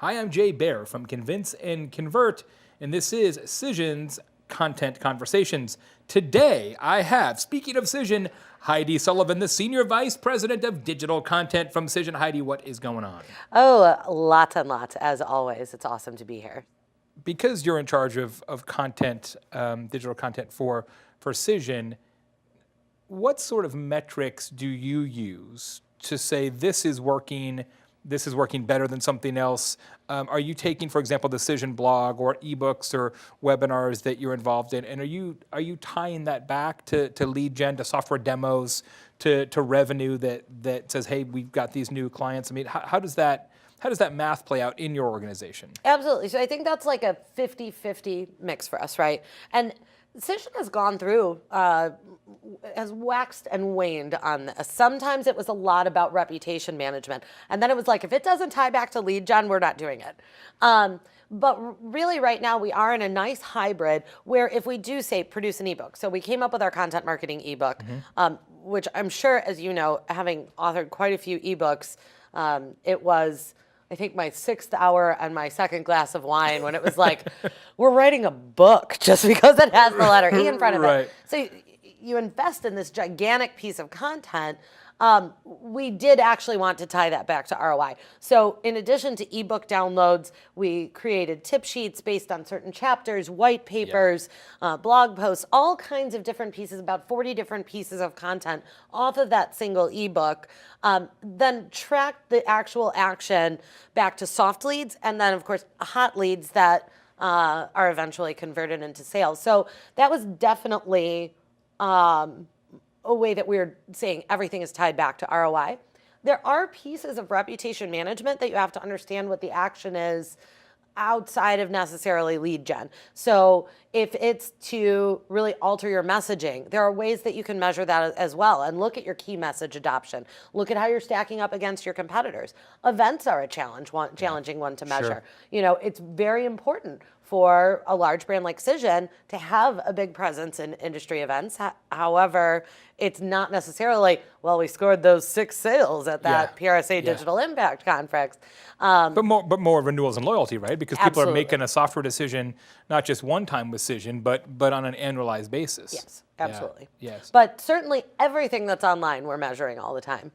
Hi, I'm Jay Baer from Convince and Convert, and this is Cision's Content Conversations. Today, I have, speaking of Cision, Heidi Sullivan, the Senior Vice President of Digital Content from Cision. Heidi, what is going on? Oh, lots and lots, as always. It's awesome to be here. Because you're in charge of content, digital content for Cision, what sort of metrics do you use to say this is working better than something else? Are you taking, for example, the Cision blog or ebooks or webinars that you're involved in, and are you tying that back to lead gen, to software demos, to revenue that says, hey, we've got these new clients? I mean, how does that math play out in your organization? Absolutely. So I think that's like a 50-50 mix for us, right? And Cision has gone through, has waxed and waned on this. Sometimes it was a lot about reputation management. And then it was like, if it doesn't tie back to lead gen, we're not doing it. But really right now we are in a nice hybrid where if we do say produce an ebook. So we came up with our content marketing ebook, which I'm sure, as you know, having authored quite a few ebooks, it was, I think, my 6th hour and my 2nd glass of wine when it was like, we're writing a book just because it has the letter E in front of it. So you invest in this gigantic piece of content. We did actually want to tie that back to ROI. So in addition to ebook downloads, we created tip sheets based on certain chapters, white papers, blog posts, all kinds of different pieces, about 40 different pieces of content off of that single ebook. Then tracked the actual action back to soft leads, and then of course hot leads that are eventually converted into sales. So that was definitely a way that we're saying everything is tied back to ROI. There are pieces of reputation management that you have to understand what the action is outside of necessarily lead gen. So if it's to really alter your messaging, there are ways that you can measure that as well and look at your key message adoption. Look at how you're stacking up against your competitors. Events are a challenging one to measure. Sure. You know, it's very important for a large brand like Cision to have a big presence in industry events. However, it's not necessarily, well, we scored those 6 sales at that PRSA Digital Impact Conference. But more renewals and loyalty, right? Because people Absolutely. are making a software decision, not just one time with Cision, but on an annualized basis. Yes, absolutely. Yes. But certainly everything that's online we're measuring all the time.